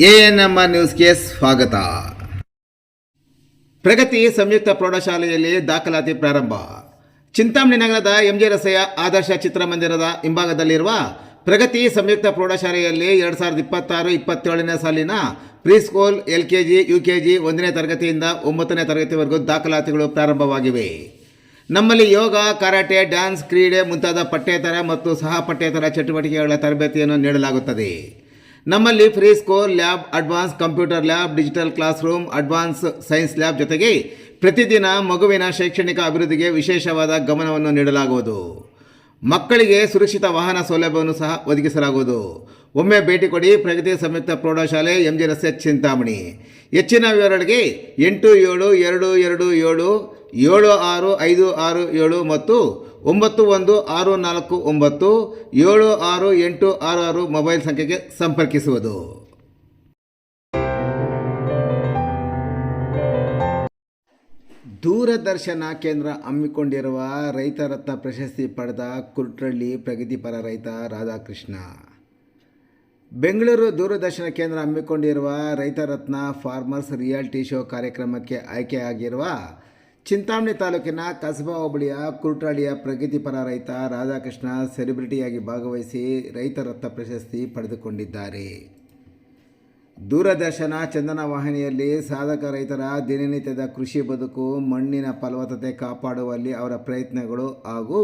ANMR ನ್ಯೂಸ್ಗೆ ಸ್ವಾಗತ. ಪ್ರಗತಿ ಸಂಯುಕ್ತ ಪ್ರೌಢಶಾಲೆಯಲ್ಲಿ ದಾಖಲಾತಿ ಪ್ರಾರಂಭ. ಚಿಂತಾಮಣಿ ನಗರದ ಎಂಜೆ ರಸ್ತೆಯ ಆದರ್ಶ ಚಿತ್ರಮಂದಿರದ ಹಿಂಭಾಗದಲ್ಲಿರುವ ಪ್ರಗತಿ ಸಂಯುಕ್ತ ಪ್ರೌಢಶಾಲೆಯಲ್ಲಿ 2026-27ನೇ ಸಾಲಿನ ಪ್ರೀಸ್ಕೂಲ್, LKG, UKG 1ನೇ ತರಗತಿಯಿಂದ 9ನೇ ತರಗತಿವರೆಗೂ ದಾಖಲಾತಿಗಳು ಪ್ರಾರಂಭವಾಗಿವೆ. ನಮ್ಮಲ್ಲಿ ಯೋಗ, ಕರಾಟೆ, ಡ್ಯಾನ್ಸ್, ಕ್ರೀಡೆ ಮುಂತಾದ ಪಠ್ಯೇತರ ಮತ್ತು ಸಹ ಪಠ್ಯೇತರ ಚಟುವಟಿಕೆಗಳ ತರಬೇತಿಯನ್ನು ನೀಡಲಾಗುತ್ತದೆ. ನಮ್ಮಲ್ಲಿ free school lab, advance computer lab, digital class room, advance science lab ಜೊತೆಗೆ ಪ್ರತಿದಿನ ಮಗುವಿನ ಶೈಕ್ಷಣಿಕ ಅಭಿವೃದ್ಧಿಗೆ ವಿಶೇಷವಾದ ಗಮನವನ್ನು ನೀಡಲಾಗುವುದು. ಮಕ್ಕಳಿಗೆ ಸುರಕ್ಷಿತ ವಾಹನ ಸೌಲಭ್ಯವನ್ನು ಸಹ ಒದಗಿಸಲಾಗುವುದು. ಒಮ್ಮೆ ಭೇಟಿ ಕೊಡಿ. ಪ್ರಗತಿ ಸಂಯುಕ್ತ ಪ್ರೌಢಶಾಲೆ, ಎಂಜೆ ರಸ್ತೆ, ಚಿಂತಾಮಣಿ. ಹೆಚ್ಚಿನ ವಿವರಗಳಿಗೆ 8776576567 ಮತ್ತು 9164976866 ಮೊಬೈಲ್ ಸಂಖ್ಯೆಗೆ ಸಂಪರ್ಕಿಸುವುದು. ದೂರದರ್ಶನ ಕೇಂದ್ರ ಹಮ್ಮಿಕೊಂಡಿರುವ ರೈತ ರತ್ನ ಪ್ರಶಸ್ತಿ ಪಡೆದ ಕುರ್ಟಳ್ಳಿ ಪ್ರಗತಿಪರ ರೈತ ರಾಧಾಕೃಷ್ಣ. ಬೆಂಗಳೂರು ದೂರದರ್ಶನ ಕೇಂದ್ರ ಹಮ್ಮಿಕೊಂಡಿರುವ ರೈತ ರತ್ನ ಫಾರ್ಮರ್ಸ್ ರಿಯಾಲಿಟಿ ಶೋ ಕಾರ್ಯಕ್ರಮಕ್ಕೆ ಆಯ್ಕೆಯಾಗಿರುವ ಚಿಂತಾಮಣಿ ತಾಲೂಕಿನ ಕಸಬಾ ಹೋಬಳಿಯ ಕುರ್ಟಳ್ಳಿಯ ಪ್ರಗತಿಪರ ರೈತ ರಾಧಾಕೃಷ್ಣ ಸೆಲೆಬ್ರಿಟಿಯಾಗಿ ಭಾಗವಹಿಸಿ ರೈತ ರತ್ನ ಪ್ರಶಸ್ತಿ ಪಡೆದುಕೊಂಡಿದ್ದಾರೆ. ದೂರದರ್ಶನ ಚಂದನ ವಾಹಿನಿಯಲ್ಲಿ ಸಾಧಕ ರೈತರ ದಿನನಿತ್ಯದ ಕೃಷಿ ಬದುಕು, ಮಣ್ಣಿನ ಫಲವತ್ತತೆ ಕಾಪಾಡುವಲ್ಲಿ ಅವರ ಪ್ರಯತ್ನಗಳು ಹಾಗೂ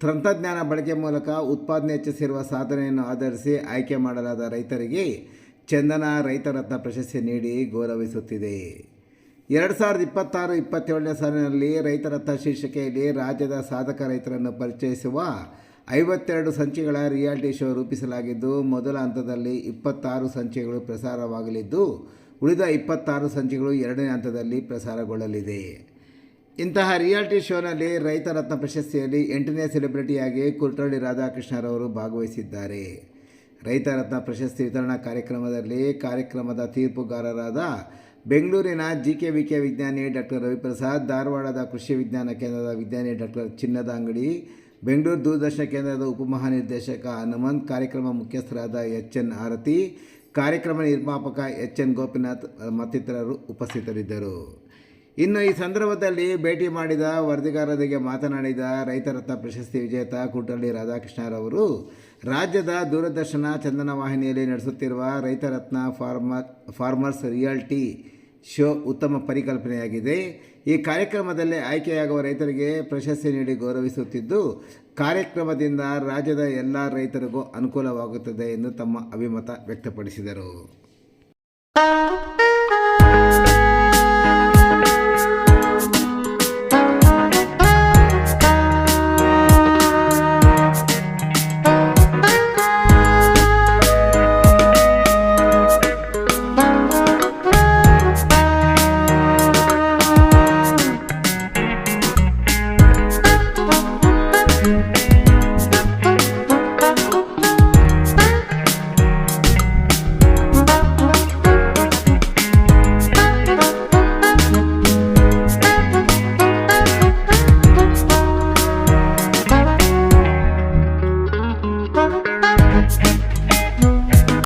ತಂತ್ರಜ್ಞಾನ ಬಳಕೆ ಮೂಲಕ ಉತ್ಪಾದನೆ ಹೆಚ್ಚಿಸಿರುವ ಸಾಧನೆಯನ್ನು ಆಧರಿಸಿ ಆಯ್ಕೆ ಮಾಡಲಾದ ರೈತರಿಗೆ ಚಂದನ ರೈತ ರತ್ನ ಪ್ರಶಸ್ತಿ ನೀಡಿ ಗೌರವಿಸುತ್ತಿದೆ. 2026-27ನೇ ಸಾಲಿನಲ್ಲಿ ರೈತ ರತ್ನ ಶೀರ್ಷಿಕೆಯಲ್ಲಿ ರಾಜ್ಯದ ಸಾಧಕ ರೈತರನ್ನು ಪರಿಚಯಿಸುವ 52 ಸಂಚಿಕೆಗಳ ರಿಯಾಲಿಟಿ ಶೋ ರೂಪಿಸಲಾಗಿದ್ದು, ಮೊದಲ ಹಂತದಲ್ಲಿ 26 ಸಂಚಿಕೆಗಳು ಪ್ರಸಾರವಾಗಲಿದ್ದು, ಉಳಿದ 26 ಸಂಚಿಕೆಗಳು 2ನೇ ಹಂತದಲ್ಲಿ ಪ್ರಸಾರಗೊಳ್ಳಲಿದೆ. ಇಂತಹ ರಿಯಾಲಿಟಿ ಶೋನಲ್ಲಿ ರೈತ ರತ್ನ ಪ್ರಶಸ್ತಿಯಲ್ಲಿ 8ನೇ ಸೆಲೆಬ್ರಿಟಿಯಾಗಿ ಕುರ್ಟಳ್ಳಿ ರಾಧಾಕೃಷ್ಣರವರು ಭಾಗವಹಿಸಿದ್ದಾರೆ. ರೈತ ರತ್ನ ಪ್ರಶಸ್ತಿ ವಿತರಣಾ ಕಾರ್ಯಕ್ರಮದಲ್ಲಿ ಕಾರ್ಯಕ್ರಮದ ತೀರ್ಪುಗಾರರಾದ ಬೆಂಗಳೂರಿನ GKVK ವಿಜ್ಞಾನಿ ಡಾಕ್ಟರ್ ರವಿಪ್ರಸಾದ್, ಧಾರವಾಡದ ಕೃಷಿ ವಿಜ್ಞಾನ ಕೇಂದ್ರದ ವಿಜ್ಞಾನಿ ಡಾಕ್ಟರ್ ಚಿನ್ನದ ಅಂಗಡಿ, ಬೆಂಗಳೂರು ದೂರದರ್ಶನ ಕೇಂದ್ರದ ಉಪಮಹಾನಿರ್ದೇಶಕ ಹನುಮಂತ್, ಕಾರ್ಯಕ್ರಮ ಮುಖ್ಯಸ್ಥರಾದ HN ಆರತಿ, ಕಾರ್ಯಕ್ರಮ ನಿರ್ಮಾಪಕ HN ಗೋಪಿನಾಥ್ ಮತ್ತಿತರರು ಉಪಸ್ಥಿತರಿದ್ದರು. ಇನ್ನು ಈ ಸಂದರ್ಭದಲ್ಲಿ ಭೇಟಿ ಮಾಡಿದ ವರದಿಗಾರರಿಗೆ ಮಾತನಾಡಿದ ರೈತ ರತ್ನ ಪ್ರಶಸ್ತಿ ವಿಜೇತ ಕುರ್ಟಳ್ಳಿ ರಾಧಾಕೃಷ್ಣರವರು, ರಾಜ್ಯದ ದೂರದರ್ಶನ ಚಂದನ ವಾಹಿನಿಯಲ್ಲಿ ನಡೆಸುತ್ತಿರುವ ರೈತ ರತ್ನ ಫಾರ್ಮರ್ಸ್ ರಿಯಾಲಿಟಿ ಶೋ ಉತ್ತಮ ಪರಿಕಲ್ಪನೆಯಾಗಿದೆ. ಈ ಕಾರ್ಯಕ್ರಮದಲ್ಲಿ ಆಯ್ಕೆಯಾಗುವ ರೈತರಿಗೆ ಪ್ರಶಸ್ತಿ ನೀಡಿ ಗೌರವಿಸುತ್ತಿದ್ದು, ಕಾರ್ಯಕ್ರಮದಿಂದ ರಾಜ್ಯದ ಎಲ್ಲ ರೈತರಿಗೂ ಅನುಕೂಲವಾಗುತ್ತದೆ ಎಂದು ತಮ್ಮ ಅಭಿಮತ ವ್ಯಕ್ತಪಡಿಸಿದರು.